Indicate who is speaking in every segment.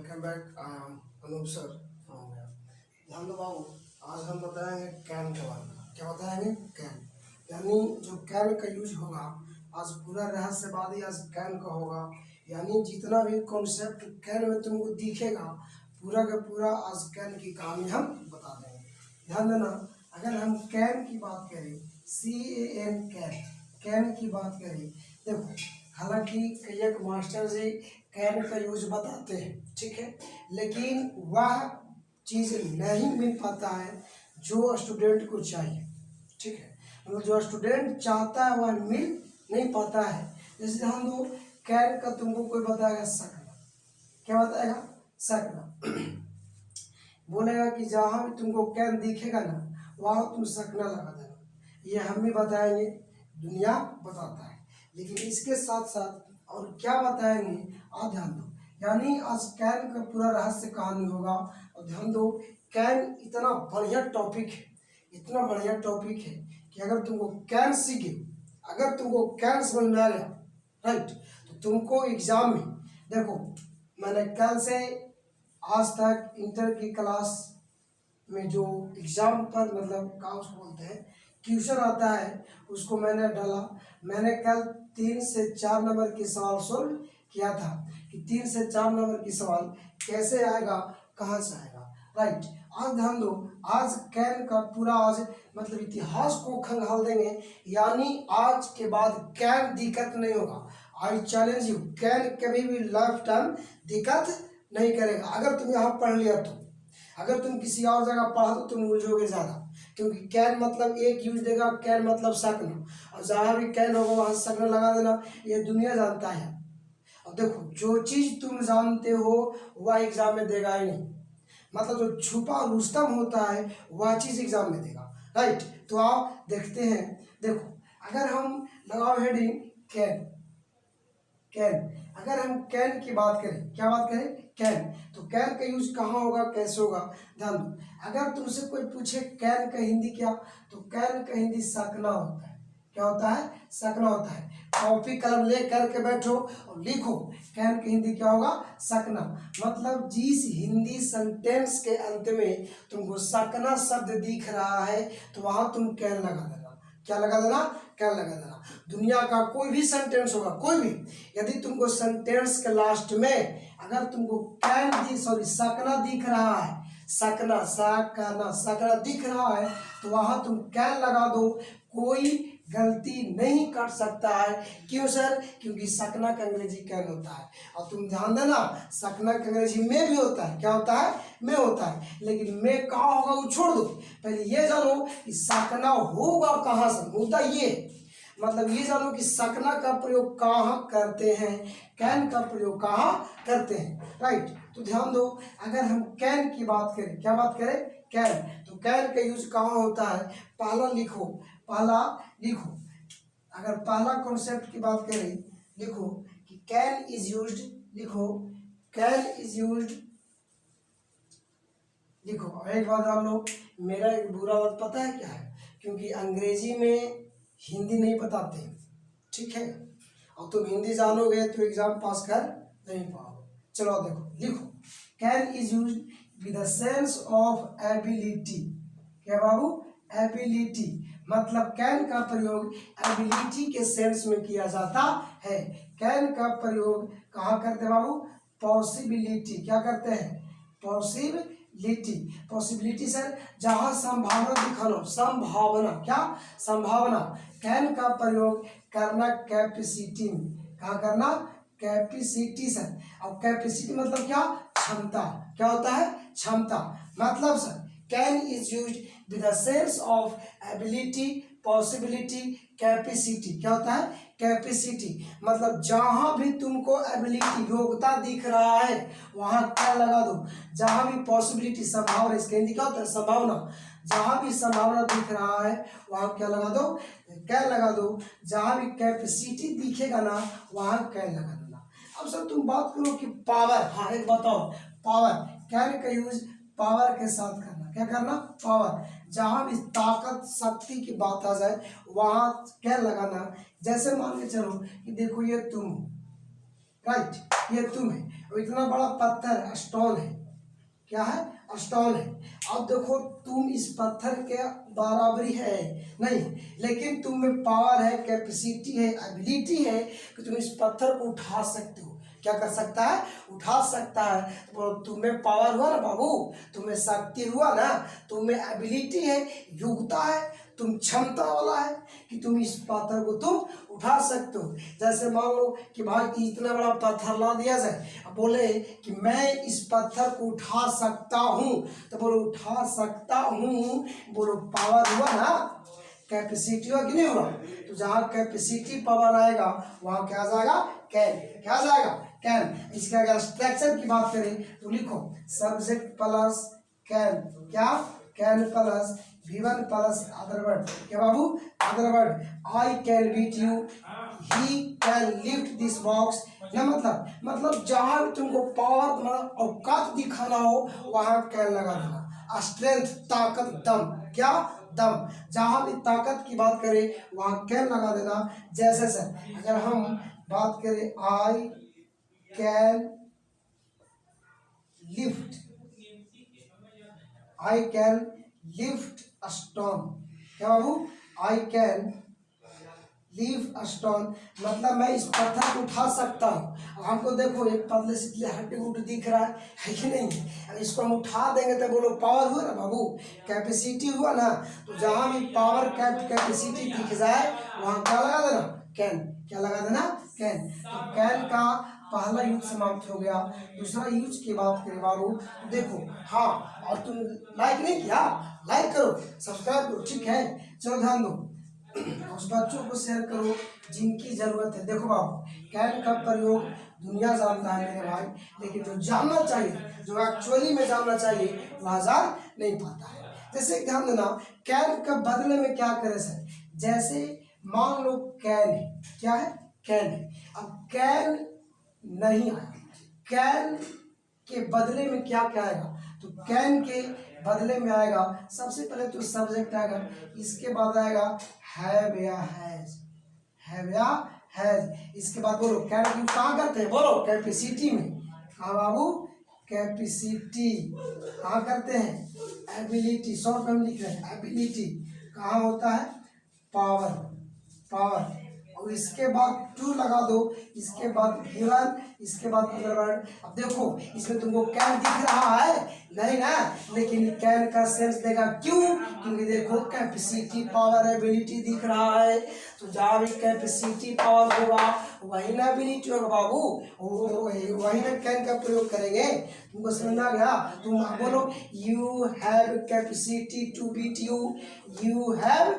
Speaker 1: Welcome back. I am Anoop sir from here। ध्यान दो बाबू, आज हम बताएंगे कैन के बारे में। क्या बताएंगे? कैन, यानी जो कैन का यूज होगा। आज पूरा रहस्यवादी आज कैन का होगा, यानी जितना भी कॉन्सेप्ट कैन में तुमको दिखेगा पूरा का पूरा आज कैन की कहानी हम बता देंगे। ध्यान देना, अगर हम कैन की बात करें, CAN कैन, कैन की बात करें, देखो हालांकि कई एक मास्टर जी कैन का यूज बताते हैं, ठीक है, लेकिन वह चीज़ नहीं मिल पाता है जो स्टूडेंट को चाहिए, ठीक है, मतलब जो स्टूडेंट चाहता है वह मिल नहीं पाता है। जैसे हम दो कैन का तुमको कोई बताएगा सकना, क्या बताएगा? सकना बोलेगा कि जहाँ भी तुमको कैन दिखेगा ना वहाँ तुम सकना लगा देना। ये हम भी बताएंगे, दुनिया बताता है, लेकिन इसके साथ साथ और क्या बताएंगे आप ध्यान दो। यानी आज कैन का पूरा रहस्य कहानी होगा। और ध्यान दो, कैन इतना बढ़िया टॉपिक है, इतना बढ़िया टॉपिक है कि अगर तुमको कैन सीखे, अगर तुमको कैन समझ में आ गया, राइट, तो तुमको एग्जाम में, देखो मैंने कल से आज तक इंटर की क्लास में जो एग्जाम पर मतलब का उसको बोलते हैं ट्यूशन आता है, उसको मैंने डाला। मैंने कल 3 से 4 नंबर की सवाल सोल्व किया था कि 3 से 4 नंबर की सवाल कैसे आएगा, कहाँ से आएगा, राइट। आज ध्यान दो, आज कैन का पूरा आज मतलब इतिहास को खंगाल देंगे, यानी आज के बाद कैन दिक्कत नहीं होगा। आई चैलेंज यू, कैन कभी भी लाइफ टाइम दिक्कत नहीं करेगा। अगर तुम यहाँ पढ़ लिया तो, अगर तुम किसी और जगह पढ़ा तो तुम उलझोगे ज़्यादा, क्योंकि कैन मतलब एक यूज देगा, कैन मतलब सकना, और जहाँ भी कैन होगा वहाँ सकना लगा देना, ये दुनिया जानता है। और देखो जो चीज़ तुम जानते हो वह एग्जाम में देगा ही नहीं, मतलब जो छुपा रुस्तम होता है वह चीज़ एग्जाम में देगा, राइट। तो आप देखते हैं, देखो अगर हम लगाओ हेडिंग कैन, कैन, अगर हम कैन की बात करें, क्या बात करें? कैन, तो कैन का यूज कहाँ होगा, कैसे होगा? ध्यान दो, अगर तुमसे कोई पूछे कैन का हिंदी क्या, तो कैन का हिंदी सकना होता है। क्या होता है? सकना होता है। कॉपी कलम ले करके बैठो और लिखो, कैन की हिंदी क्या होगा? सकना। मतलब जिस हिंदी सेंटेंस के अंत में तुमको सकना शब्द दिख रहा है तो वहां तुम कैन लगा देना। क्या लगा देना? कैन लगा देना। दुनिया का कोई भी सेंटेंस होगा, कोई भी, यदि तुमको सेंटेंस के लास्ट में अगर तुमको कैन सॉरी सकना दिख रहा है, सकना सकना सकना दिख रहा है तो वहां तुम कैन लगा दो, कोई गलती नहीं कर सकता है। क्यों सर? क्योंकि सकना का अंग्रेजी कैन होता है। और तुम ध्यान देना, सकना का अंग्रेजी में भी होता है। क्या होता है? में होता है, लेकिन में कहाँ होगा वो छोड़ दो, पहले ये जानो कि सकना होगा कहाँ से। मुद्दा ये, मतलब ये जानो कि सकना का प्रयोग कहाँ करते हैं, कैन का प्रयोग कहाँ करते हैं, राइट। तो ध्यान दो, अगर हम कैन की बात करें, क्या बात करें? कैन, तो कैन का यूज कहाँ होता है? पहला लिखो, पहला लिखो, अगर पहला कॉन्सेप्ट की बात करें, लिखो कि कैन इज यूज्ड, लिखो कैन इज यूज्ड, लिखो। और एक बात हम लोग, मेरा एक बुरा बात पता है क्या है? क्योंकि अंग्रेजी में हिंदी नहीं बताते, ठीक है, और तुम हिंदी जानोगे तो एग्जाम पास कर नहीं पाओगे। चलो देखो, लिखो can is used with the sense of ability. क्या बाबू? एबिलिटी, मतलब कैन का प्रयोग एबिलिटी के सेंस में किया जाता है। कैन का प्रयोग कहाँ करते बाबू? पॉसिबिलिटी, क्या करते हैं? पॉसिबिलिटी, पॉसिबिलिटी सर, जहाँ संभावना दिखाना, संभावना, क्या? संभावना। कैन का प्रयोग करना कैपेसिटी में, कहाँ करना? Capacity sir. अब कैपेसिटी मतलब क्या? क्षमता। क्या होता है? क्षमता। मतलब sir can is used with the sense of ability, possibility, capacity. क्या होता है? कैपेसिटी, मतलब जहां भी तुमको एबिलिटी, योग्यता दिख रहा है वहां क्या लगा दो। जहां भी पॉसिबिलिटी, संभावना, इसके हिंदी क्या होता है? संभावना। जहां भी संभावना दिख रहा है वहां क्या लगा दो? कैन लगा दो। जहां भी कैपेसिटी दिखेगा ना वहां कैन लगा देना। अब सर तुम बात करो कि पावर, हाँ एक बताओ, पावर, कैन का यूज पावर के साथ करना। क्या करना? पावर। जहां भी ताकत, शक्ति की बात आ जाए वहां क्या लगाना। जैसे मान के चलो कि देखो ये तुम हो, राइट, ये तुम है, और इतना बड़ा पत्थर स्टोन है, क्या है, स्टोन है। अब देखो तुम इस पत्थर के बराबरी है नहीं, लेकिन तुम में पावर है, कैपेसिटी है, एबिलिटी है कि तुम इस पत्थर को उठा सकते हो। क्या कर सकता है, उठा सकता है। तो तुम्हें पावर हुआ ना बाबू, तुम्हें शक्ति हुआ ना, तुम्हें एबिलिटी है, योग्यता है, तुम क्षमता वाला है कि तुम इस पत्थर को तुम उठा सकते हो। जैसे मान लो कि भाई इतना बड़ा पत्थर ला दिया जाए, अब बोले कि मैं इस पत्थर को उठा सकता हूँ, तो बोलो उठा सकता हूँ, बोलो पावर हुआ ना, कैपेसिटी हुआ कि नहीं हुआ। तो जहाँ कैपेसिटी पावर आएगा वहाँ क्या आ जाएगा, कैन, क्या आ जाएगा, कैन। इसका अगर स्ट्रक्चर की बात करें तो लिखो सब्जेक्ट प्लस कैन, क्या, can plus V1 plus other word, क्या बाबू, other word, I can beat you, he can lift this box ना, मतलब जहाँ भी तुमको पावर, मतलब औकात दिखाना हो वहाँ कैन लगा देना। स्ट्रेंथ, ताकत, दम, क्या, दम, जहाँ भी ताकत की बात करें वहाँ कैन लगा देना। जैसे सर अगर हम बात करें I can lift, I can lift a stone, क्या बाबू, I can lift a stone, मतलब मैं इस पत्थर को उठा सकता हूँ। हमको देखो एक पतले से हड्डी गुड्डी दिख रहा है कि नहीं, अगर इसको हम उठा देंगे तो बोलो पावर हुआ ना बाबू, कैपेसिटी हुआ ना। तो जहाँ भी पावर कैपेसिटी दिख जाए वहाँ क्या लगा देना, कैन, क्या लगा देना, कैन। तो कैन का पहला यूज समाप्त हो गया। दूसरा यूज की बात करें बाबू, देखो हाँ, और तुम लाइक नहीं किया, लाइक करो, सब्सक्राइब करो, ठीक है। चलो ध्यान दो, उस बच्चों को शेयर करो जिनकी जरूरत है। देखो बाबू, कैन का प्रयोग दुनिया जानता है मेरे भाई, लेकिन जो जानना चाहिए, जो एक्चुअली में जानना चाहिए वह जान नहीं पाता है। जैसे ध्यान देना, कैन का बदले में क्या करे सर, जैसे मान लो कैन है, क्या है, कैन है, अब कैन नहीं आया, कैन के बदले में क्या क्या आएगा, तो कैन के बदले में आएगा सबसे पहले तो सब्जेक्ट आएगा, इसके बाद आएगा हैव या हैज, हैव या हैज। इसके बाद बोलो कैन यूज कहाँ करते हैं, बोलो कैपेसिटी में, कहाँ बाबू, कैपेसिटी, कहाँ करते हैं, एबिलिटी, शॉर्ट में हम लिख रहे हैं एबिलिटी, कहाँ होता है, पावर, पावर। और इसके बाद टू लगा दो, इसके बाद गिवन, इसके बाद अदर वर्ड। अब देखो इसमें तुमको कैन दिख रहा है नहीं ना, लेकिन कैन का सेंस देगा, क्यों, क्योंकि देखो कैपेसिटी, पावर, एबिलिटी दिख रहा है। तो जहाँ भी कैपेसिटी पावर होगा वही ना एबिलिटी होगा बाबू, वही ना कैन का प्रयोग करेंगे। तुमको समझ आ गया। तुम बोलो you have capacity to beat you, you have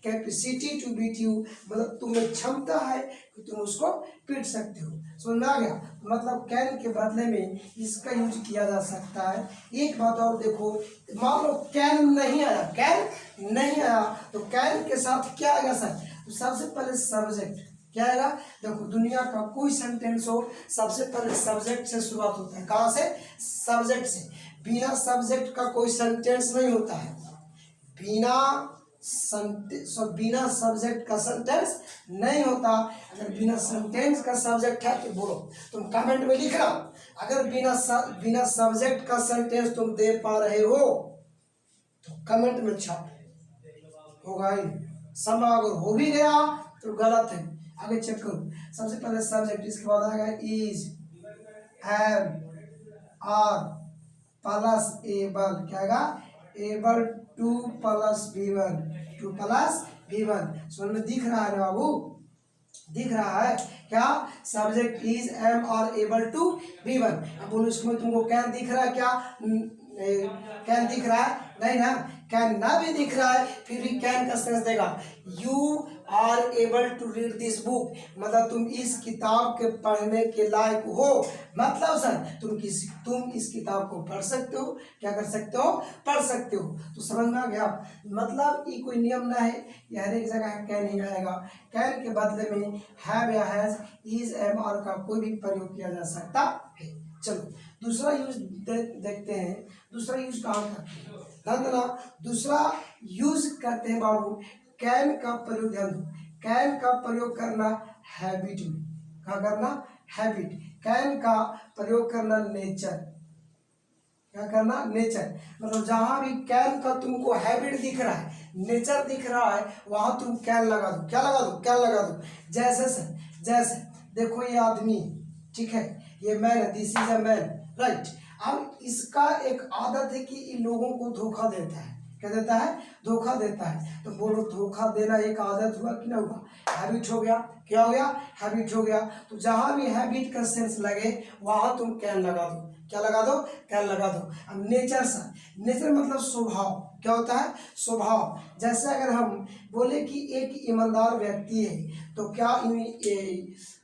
Speaker 1: capacity to beat you, मतलब तुम्हें क्षमता है कि तुम उसको पीट सकते हो। समझ में आ गया। मतलब कैन के बदले में इसका यूज किया जा सकता है। एक बात और देखो, मान लो कैन नहीं आया, कैन नहीं आया, तो कैन के साथ क्या आएगा सर, तो सबसे पहले सब्जेक्ट, क्या आएगा, देखो दुनिया का कोई सेंटेंस हो सबसे पहले सब्जेक्ट से शुरुआत होता है, कहाँ से, सब्जेक्ट से। बिना सब्जेक्ट का कोई सेंटेंस नहीं होता है, बिना सब्जेक्ट का सेंटेंस नहीं होता। अगर बिना सेंटेंस का सब्जेक्ट है तो बोलो, तुम कमेंट में लिखना, अगर बिना सब्जेक्ट का सेंटेंस तुम दे पा रहे हो तो कमेंट में छाप, होगा ही संभव, अगर हो भी गया तो गलत है। आगे चेक करो, सबसे पहले सब्जेक्ट, इसके बाद आएगा is, am, are plus able, क्या आएगा, able to plus V1, to plus V1। समझ में दिख रहा है ना बाबू, दिख रहा है क्या, सब्जेक्ट इज, एम और एबल टू V1। अब बोलो इसमें तुमको कैन दिख रहा है क्या, कैन दिख रहा है नहीं ना, कैन ना भी दिख रहा है फिर भी कैन का सेंस देगा। You are able to read this book, मतलब तुम इस किताब के पढ़ने के लायक हो, मतलब सर तुम इस किताब को पढ़ सकते हो, क्या कर सकते हो, पढ़ सकते हो। तो समझ में आ गया। मतलब ये कोई नियम ना है कि हर एक जगह कैन ही आएगा, कैन के बदले में हैव या हैज, इज, एम, आर का कोई भी प्रयोग किया जा सकता है। चलो दूसरा यूज देखते हैं, दूसरा यूज कहाँ करते हैं, ध्यान देना। दूसरा यूज करते हैं बाबू कैन का प्रयोग, ध्यान दो, कैन का प्रयोग करना हैबिट में, क्या करना, हैबिट। कैन का प्रयोग करना नेचर, क्या करना, नेचर। मतलब जहां भी कैन का तुमको हैबिट दिख रहा है, नेचर दिख रहा है, वहां तुम कैन लगा दो। क्या लगा दो, कैन लगा दो। जैसे सर, जैसे देखो ये आदमी, ठीक है, ये मैन है, this is a man, right. अब इसका एक आदत है कि इन लोगों को धोखा देता है। क्या देता है, धोखा देता है। तो बोलो धोखा देना एक आदत हुआ कि ना हुआ, हैबिट हो गया। क्या हो गया, हैबिट हो गया। तो जहां भी हैबिट का सेंस लगे वहां तुम कैन लगा दो। क्या लगा दो, कैन लगा दो। अब नेचर सर, नेचर मतलब स्वभाव। क्या होता है, स्वभाव। जैसे अगर हम बोले कि एक ईमानदार व्यक्ति है, तो क्या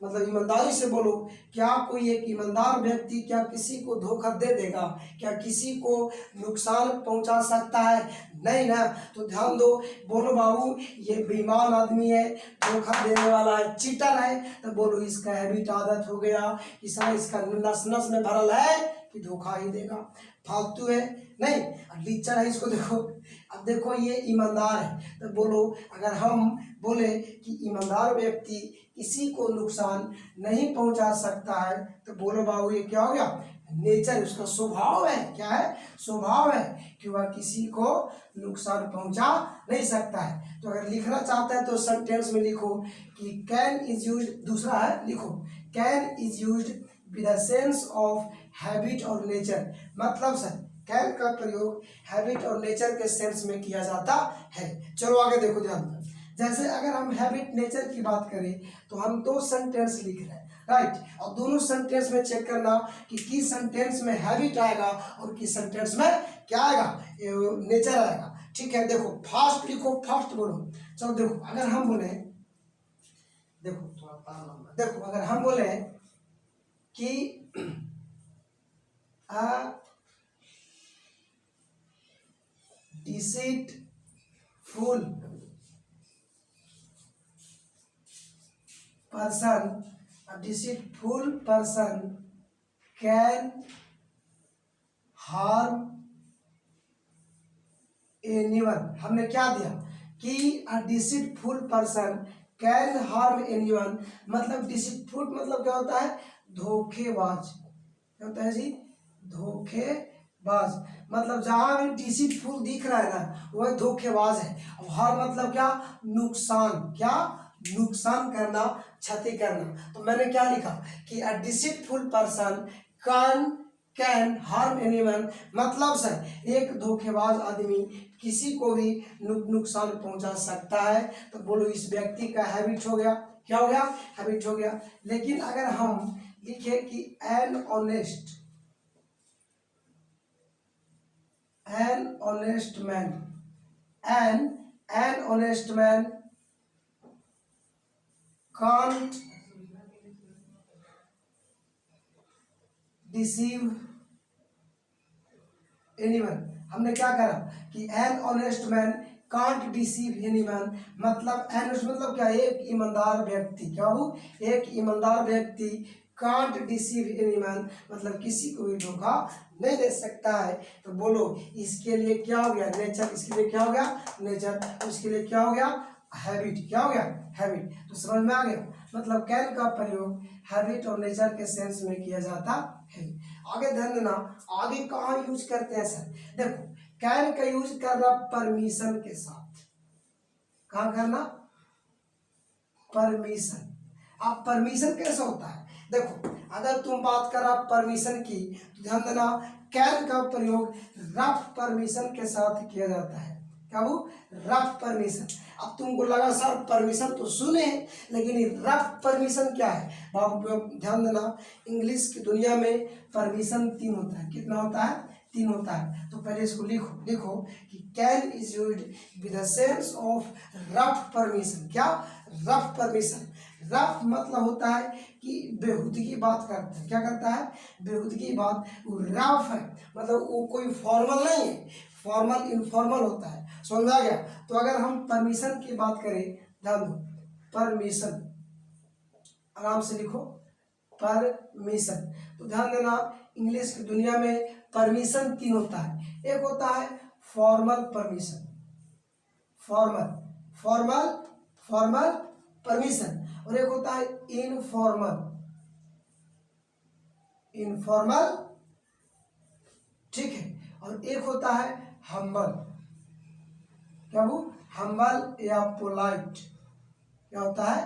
Speaker 1: मतलब ईमानदारी से बोलो, क्या कोई एक ईमानदार व्यक्ति क्या किसी को धोखा दे देगा, क्या किसी को नुकसान पहुंचा सकता है, नहीं ना। तो ध्यान दो, बोलो बाबू ये बेईमान आदमी है, धोखा देने वाला है, चीटर है। तो बोलो इसका हैबिट, आदत हो गया, इसका नस नस में भरल है कि धोखा ही देगा, फालतू है नहीं, लीचर है, इसको देखो। अब देखो ये ईमानदार है, तो बोलो अगर हम बोले कि ईमानदार व्यक्ति किसी को नुकसान नहीं पहुंचा सकता है, तो बोलो बाबू ये क्या हो गया, नेचर, उसका स्वभाव है। क्या है, स्वभाव है कि वह किसी को नुकसान पहुंचा नहीं सकता है। तो अगर लिखना चाहता है तो सेंटेंस में लिखो कि कैन इज यूज्ड, दूसरा है लिखो, can is used with the sense of habit और नेचर। मतलब सर कैन का प्रयोग हैबिट और नेचर के सेंस में किया जाता है। चलो आगे देखो ध्यान दो। जैसे अगर हम हैबिट नेचर की बात करें तो हम दो सेंटेंस लिख रहे हैं, राइट। और दोनों सेंटेंस में चेक करना कि किस सेंटेंस में हैबिट आएगा और किस सेंटेंस में क्या आएगा, नेचर आएगा। ठीक है, देखो फास्ट लिखो, फास्ट बोलो। चलो देखो अगर हम बोले, देखो थोड़ा तार लंबा, देखो अगर हम बोले कि deceitful person, a deceitful person can harm anyone। हमने क्या दिया कि a deceitful person can harm anyone, मतलब deceitful मतलब क्या होता है, धोखेबाज। क्या होता है जी, धोखेबाज। मतलब जहां भी डिसीटफुल दिख रहा है ना वह धोखेबाज है। और हार मतलब क्या, नुकसान, क्या, नुकसान करना, क्षति करना। तो मैंने क्या लिखा कि a deceitful person can harm anyone, मतलब सर एक धोखेबाज आदमी किसी को भी नुकसान पहुंचा सकता है। तो बोलो इस व्यक्ति का हैबिट हो गया, क्या हो गया, हैबिट हो गया। लेकिन अगर हम लिखे कि an honest man, an honest man can't deceive anyone। हमने क्या करा कि an honest man can't deceive anyone, मतलब honest मतलब क्या, एक ईमानदार व्यक्ति, क्या हो, एक ईमानदार व्यक्ति can't deceive anyone मतलब किसी को भी धोखा नहीं दे सकता है। तो बोलो इसके लिए क्या हो गया, नेचर। इसके लिए क्या हो गया, नेचर। उसके लिए क्या हो गया, हैबिट। क्या हो गया, हैबिट। तो समझ में आ गया, मतलब कैन का प्रयोग हैबिट और नेचर के सेंस में किया जाता है। आगे ध्यान देना, आगे कहाँ यूज करते हैं सर, देखो कैन का यूज करना परमिशन के साथ। कहाँ करना, परमिशन। अब परमिशन कैसे होता है, देखो अगर तुम बात करा परमिशन की तो ध्यान देना कैन का प्रयोग रफ परमिशन के साथ किया जाता है। क्या वो, रफ परमिशन। अब तुमको लगा सर परमिशन तो सुने लेकिन ये रफ परमिशन क्या है, बाबू ध्यान देना इंग्लिश की दुनिया में परमिशन 3 होता है। कितना होता है, 3 होता है। तो पहले इसको लिखो, लिखो कि can is used with the sense of rough permission. क्या, रफ परमिशन। रफ मतलब होता है कि बेहूदगी बात करता है। क्या करता है, बेहूदगी बात। वो रफ है मतलब वो कोई फॉर्मल नहीं है, फॉर्मल इनफॉर्मल होता है। समझ में आ गया। तो अगर हम परमिशन की बात करें, ध्यान दो, परमिशन आराम से लिखो, परमिशन। तो ध्यान देना इंग्लिश की दुनिया में परमिशन 3 होता है। एक होता है फॉर्मल परमिशन, फॉर्मल परमिशन, और एक होता है इनफॉर्मल इनफॉर्मल, ठीक है। और एक होता है हम्बल, क्या वो हम्बल या पोलाइट, क्या होता है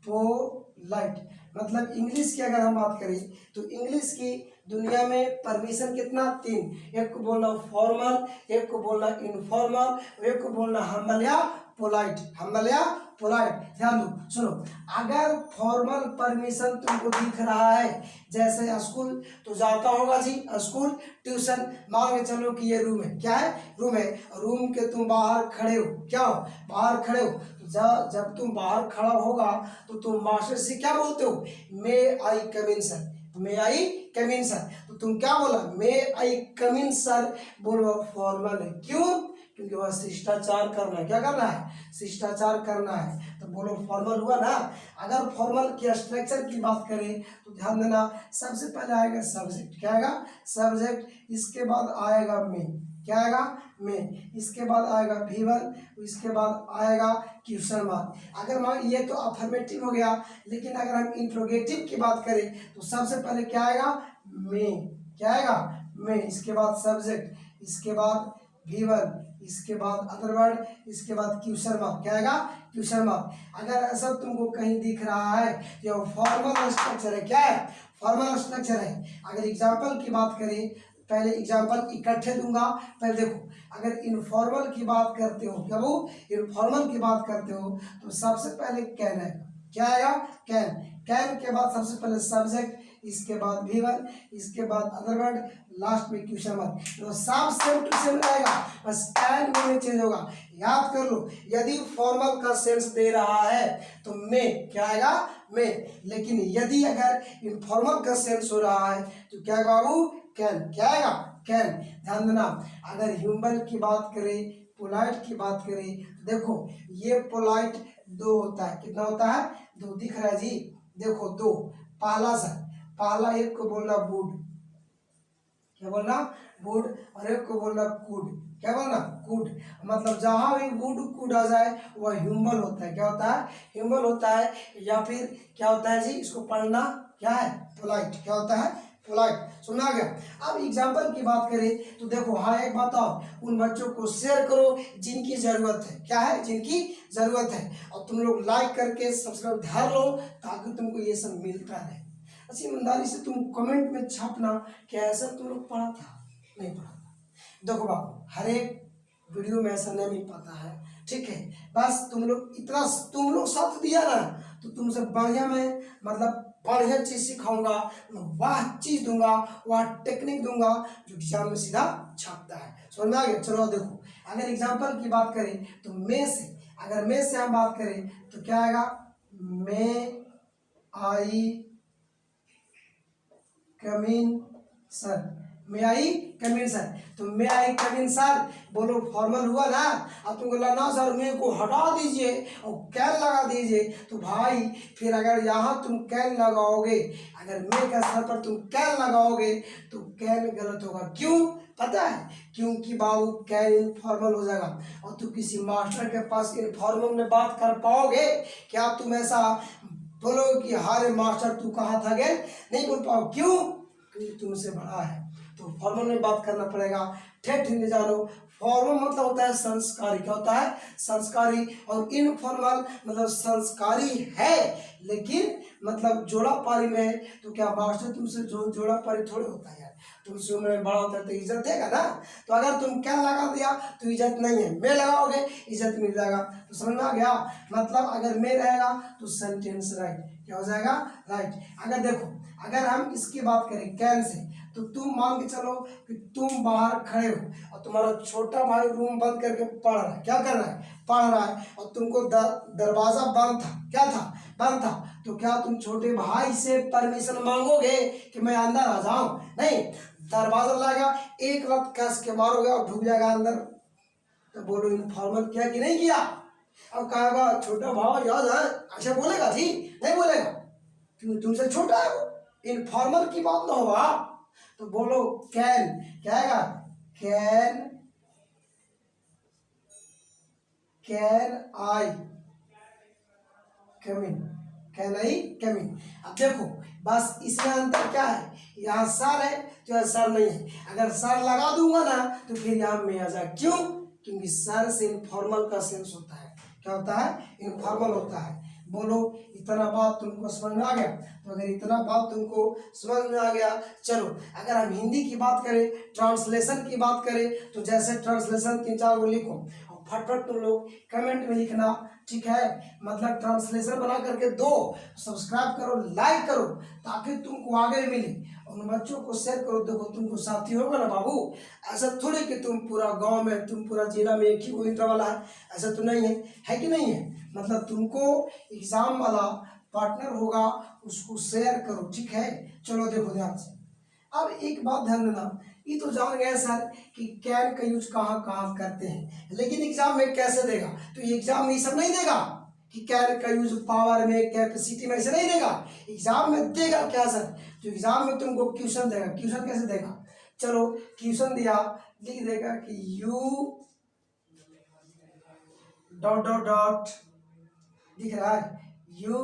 Speaker 1: पोलाइट। मतलब इंग्लिश की अगर हम बात करें तो इंग्लिश की दुनिया में परमिशन कितना, 3। एक को बोलना फॉर्मल, एक को बोलना इनफॉर्मल, एक को बोलना हम्बल या पोलाइट, हम्बल या पोलाइट। ध्यान दो, सुनो, अगर फॉर्मल परमिशन तुमको दिख रहा है, जैसे स्कूल तो जाता होगा जी, स्कूल ट्यूशन, मान के चलो कि ये रूम है, क्या है, रूम है, रूम के तुम बाहर खड़े हो, क्या हो, बाहर खड़े हो, जब तुम बाहर खड़ा होगा तो तुम मास्टर से क्या बोलते हो, मे आई कम इन सर, मे आई कम इन सर, तो तुम क्या बोला, मे आई कम इन सर, बोलो फॉर्मल है, क्यों, क्योंकि वह शिष्टाचार करना है, क्या करना है, शिष्टाचार करना है, तो बोलो फॉर्मल हुआ ना। अगर फॉर्मल के स्ट्रक्चर की बात करें तो ध्यान देना, सबसे पहले आएगा सब्जेक्ट, क्या आएगा, सब्जेक्ट, इसके बाद आएगा मे, क्या आएगा, में, इसके बाद आएगा V1, इसके बाद आएगा क्वेश्चन मार्क। अगर मान ये तो अफर्मेटिव हो गया, लेकिन अगर हम इंट्रोगेटिव की बात करें तो सबसे पहले क्या आएगा, में, क्या आएगा, में, इसके बाद सब्जेक्ट, इसके बाद V1, इसके बाद अदर वर्ड, इसके बाद क्वेश्चन मार्क, क्या आएगा, क्वेश्चन मार्क। अगर ऐसा तुमको कहीं दिख रहा है तो फॉर्मल स्ट्रक्चर है, क्या है, फॉर्मल स्ट्रक्चर है। अगर एग्जाम्पल की बात करें, पहले एग्जाम्पल इकट्ठे दूंगा, पहले देखो, अगर इनफॉर्मल की बात करते हो, क्या वो इनफॉर्मल की बात करते हो तो सबसे पहले कैन है, क्या आएगा, कैन, कैन के बाद सबसे पहले सब्जेक्ट, इसके बाद V1, इसके बाद अदर वर्ड, लास्ट में क्वेश्चन मार्क, तो सब सेम टू सेम रहेगा, बस कैन में चेंज होगा। याद कर लो, यदि फॉर्मल का सेंस दे रहा है तो में क्या आएगा, में, लेकिन यदि अगर इनफॉर्मल का सेंस हो रहा है तो क्या बाबू, कैन, क्या आएगा, कैन। ध्यान देना, अगर ह्यूमन की बात करें, पोलाइट की बात करें, तो देखो ये पोलाइट 2 होता है, कितना होता है, 2 दिख रहा है जी, देखो 2, पहला सा, पहला एक को बोलना वुड, क्या बोलना, वुड, और एक को बोलना कुड, क्या बोलना, कुड। मतलब जहां भी वुड कुड आ जाए वह ह्यूमन होता है, क्या होता है, ह्यूमन होता है, या फिर क्या होता है जी, इसको पढ़ना क्या है, पोलाइट, क्या होता है, पोलाइट। सुना गया। अब एग्जाम्पल की बात करें तो देखो, हाँ एक बात और, उन बच्चों को शेयर करो जिनकी जरूरत है, क्या है, जिनकी जरूरत है, और तुम लोग लाइक करके सब्सक्राइब धर लो ताकि तुमको ये सब मिलता रहे। अच्छी ईमानदारी से तुम कमेंट में छापना कि ऐसा तुम लोग पढ़ा था, नहीं पढ़ा था। देखो बाबू, हर एक वीडियो में ऐसा नहीं मिल पाता है, ठीक है, बस तुम लोग इतना, तुम लोग साथ दिया ना तो तुमसे बढ़िया मैं, मतलब बढ़िया चीज सिखाऊंगा, वह चीज दूंगा, वह टेक्निक दूंगा जो एग्जाम में सीधा छापता है। समझ में आ गया। चलो देखो, अगर एग्जाम्पल की बात करें तो मे से, अगर मे से हम बात करें तो क्या आएगा, मे आई कम इन सर, मे आई कम इन सर, तो मे आई कम इन सर बोलो फॉर्मल हुआ ना। अब तुमको लगा सर मे को हटा दीजिए और कैन लगा दीजिए, तो भाई फिर अगर यहाँ तुम कैन लगाओगे, अगर मे का सर पर तुम कैन लगाओगे तो कैन गलत होगा। क्यों पता है, क्योंकि बाबू कैन इनफॉर्मल हो जाएगा और तुम किसी मास्टर के पास इनफॉर्मल में बात कर पाओगे क्या, तुम ऐसा बोलो कि हारे मास्टर तू कहाँ था गए, नहीं बोल पाओ। क्यों, क्योंकि तुमसे बड़ा है, तो फॉर्मल में बात करना पड़ेगा। ठेठ हिंदी जानो, फॉर्मल मतलब होता है संस्कारी, क्या होता है, संस्कारी, और इनफॉर्मल मतलब संस्कारी है लेकिन मतलब जोड़ा पारी में है, तो क्या मास्टर तुमसे जोड़ा पारी थोड़े होता है यार, तुमसे उम्र में बड़ा होता है तो इज्जत देगा ना। तो अगर तुम क्या लगा दिया तो इज्जत नहीं है, मैं लगाओगे इज्जत मिल जाएगा। तो समझ में आ गया, मतलब अगर मैं रहेगा तो सेंटेंस राइट, क्या हो जाएगा, राइट। अगर देखो, अगर हम इसकी बात करें कैन से, तो तुम मान के चलो कि तुम बाहर खड़े हो और तुम्हारा छोटा भाई रूम बंद करके पढ़ रहा है, क्या कर रहा है, पढ़ रहा है, और तुमको दरवाजा बंद था, क्या था, बंद था, तो क्या तुम छोटे भाई से परमिशन मांगोगे कि मैं अंदर आ जाऊं, नहीं, दरवाजा लगेगा, एक लत कस के मारोगे और ढुक जाएगा अंदर। तो बोलो इनफॉर्मल किया कि नहीं किया। अब कहेगा छोटा भाई याद है, अच्छा बोलेगा जी, नहीं बोलेगा क्योंकि तुमसे छोटा है वो, इनफॉर्मल की बात ना होगा। तो बोलो कैन, क्या आएगा, can, can I come in, can I coming. अब देखो बस इसमें अंतर क्या है, यहाँ सर है तो यहाँ सर नहीं है, अगर सर लगा दूंगा ना तो फिर यहाँ में आ जाए, क्यों, क्योंकि सर से इनफॉर्मल का सेंस होता है, क्या होता है, इनफॉर्मल होता है। बोलो इतना बात तुमको समझ में आ गया, तो अगर इतना बात तुमको समझ में आ गया, चलो अगर हम हिंदी की बात करें, ट्रांसलेशन की बात करें, तो जैसे ट्रांसलेशन 3-4 को लिखो और फटफट तुम लोग कमेंट में लिखना, ठीक है, मतलब ट्रांसलेशन बना करके दो, सब्सक्राइब करो, लाइक करो, ताकि तुमको आगे मिले, उन बच्चों को शेयर करो। देखो तुमको साथी होगा ना बाबू, ऐसा थोड़ी कि तुम पूरा गांव में, तुम पूरा जिला में एक ही को इंटर वाला है, ऐसा तो नहीं है कि नहीं है, मतलब तुमको एग्जाम वाला पार्टनर होगा, उसको शेयर करो, ठीक है। चलो देखो ध्यान से, अब एक बात ध्यान देना, ये तो जान गए सर कि कैन का यूज कहाँ कहाँ करते हैं, लेकिन एग्जाम में कैसे देगा, तो एग्जाम में ये सब नहीं देगा कि कैन का यूज पावर में, कैपेसिटी में, ऐसे नहीं देगा। एग्जाम में देगा क्या सर, तो एग्जाम में तुमको क्वेश्चन देगा। क्वेश्चन कैसे देगा, चलो क्वेश्चन दिया, लिख देगा कि यू डॉट डॉट डॉट, दिख रहा है, you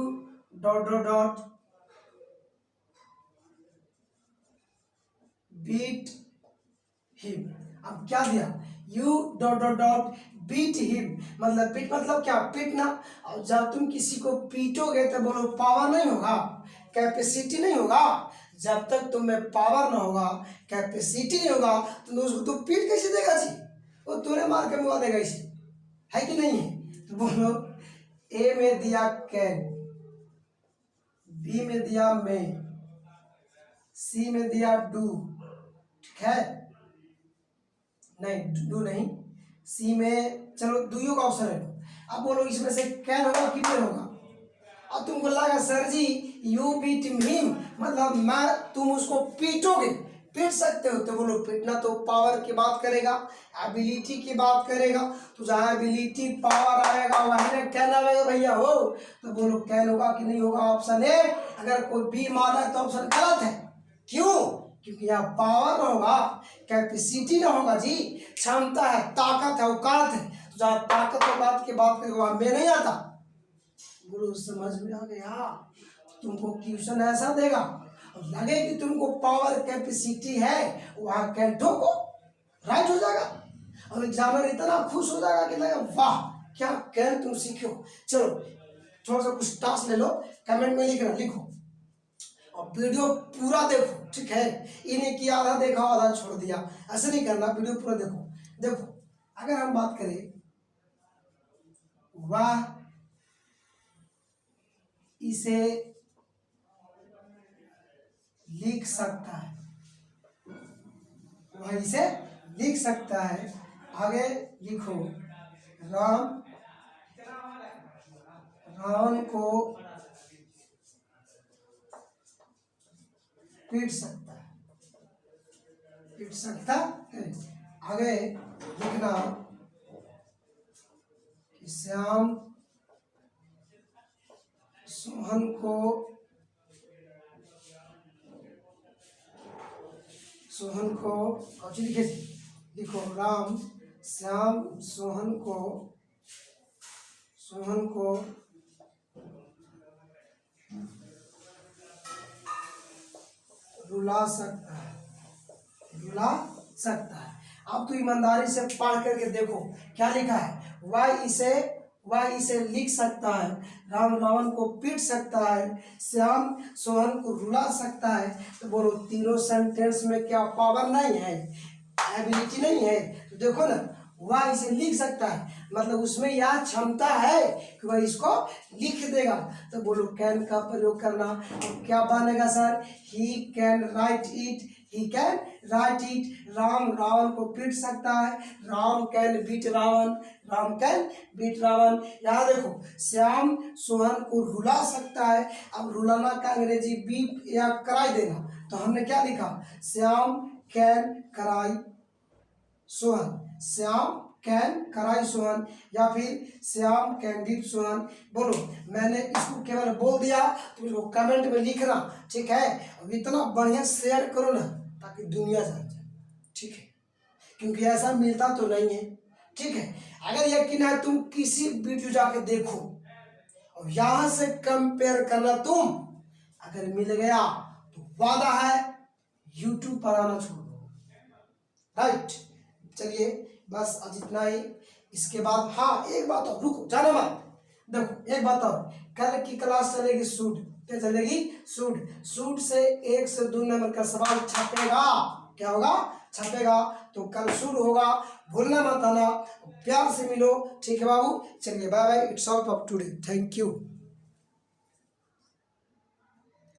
Speaker 1: dot dot dot beat him. अब क्या दिया, you dot dot dot beat him, मतलब बीट मतलब क्या, पीटना। और जब तुम किसी को पीटोगे तो बोलो पावर नहीं होगा, कैपेसिटी नहीं होगा। जब तक तुम्हें पावर ना होगा, कैपेसिटी नहीं होगा, तो उसको तो पीट कैसे देगा जी, वो तूने मार के मुआ देगा इसे, है कि नहीं है। तो बोलो ए में दिया कैन, बी में दिया मे, सी में दिया डू, ठीक है, नहीं डू नहीं, सी में चलो दुइयों का ऑप्शन है। अब बोलो इसमें से कैन होगा कि पेन होगा। अब तुमको लगा sir ji you beat him मतलब मैं, तुम उसको पीटोगे, पीट सकते हो, तो बोलो पीटना तो पावर की बात करेगा, एबिलिटी की बात करेगा, तो जहाँ एबिलिटी पावर आएगा वहीं में कैन आएगा भैया हो। तो बोलो कैन होगा कि नहीं होगा, ऑप्शन ए। अगर कोई बी मारा है तो ऑप्शन गलत है, क्यों, क्योंकि यहाँ पावर होगा, कैपेसिटी ना होगा जी, क्षमता है, ताकत है, औकात है, तो जहाँ ताकत औकात की बात करेगा वहां में नहीं आता। बोलो समझ में आ गया, तुमको क्वेश्चन ऐसा देगा और लगे कि तुमको पावर कैपेसिटी है, वहां कैन ठोको, राइट हो जाएगा, और एग्जामिनर इतना खुश हो जाएगा कि लगेगा वाह क्या कैन तुम सीखो। चलो थोड़ा सा कुछ टास्क ले लो, कमेंट में लिखना, लिखो और वीडियो पूरा देखो, ठीक है, इन्हें किया आधा देखा आधा छोड़ दिया, ऐसे नहीं करना, वीडियो पूरा देखो। देखो अगर हम बात करें, वाह इसे लिख सकता है, वह इसे लिख सकता है, आगे लिखो राम रावण को पीट सकता है, पीट सकता है। आगे लिखना कि श्याम सोहन को और लिखे, लिखो राम श्याम सोहन को रुला सकता है, रुला सकता है। अब तो ईमानदारी से पढ़ करके देखो क्या लिखा है, वह इसे लिख सकता है, राम रावण को पीट सकता है, श्याम सोहन को रुला सकता है। तो बोलो तीनों सेंटेंस में क्या पावर नहीं है, एबिलिटी नहीं है, तो देखो ना वह इसे लिख सकता है, मतलब उसमें यह क्षमता है कि वह इसको लिख देगा। तो बोलो कैन का प्रयोग करना, तो क्या बनेगा sir, he can write it, he can write it. Ram Ravan को पीट सकता है, Ram can beat Ravan, Ram can beat Ravan. यहाँ देखो श्याम सोहन को रुला सकता है, अब रुलाना का अंग्रेजी बीट या कराई देना, तो हमने क्या लिखा, श्याम कैन कराई सोहन, श्याम कैन कराई सोहन, या फिर श्याम कैन बीट सोहन। बोलो मैंने इसको केवल बोल दिया, तो इसको कमेंट में लिखना, ठीक है, अब इतना बढ़िया शेयर करो ना ताकि दुनिया जान जाए, ठीक है, क्योंकि ऐसा मिलता तो नहीं है, ठीक है। अगर यकीन है तुम किसी वीडियो जाके देखो और यहां से कंपेयर करना तुम, अगर मिल गया तो वादा है यूट्यूब पर आना छोड़ दो। राइट, चलिए बस आज इतना ही। इसके बाद हाँ एक बात और, रुको जाना मत, देखो एक बात और, कल की क्लास चलेगी सूट, क्या चलेगी? सूट। सूट से 1 से 2 नंबर का सवाल छपेगा, क्या होगा? छपेगा। तो कल शुरू होगा, भूलना मत आना, प्यार से मिलो, ठीक है बाबू? चलिए bye bye, it's all for today, thank you.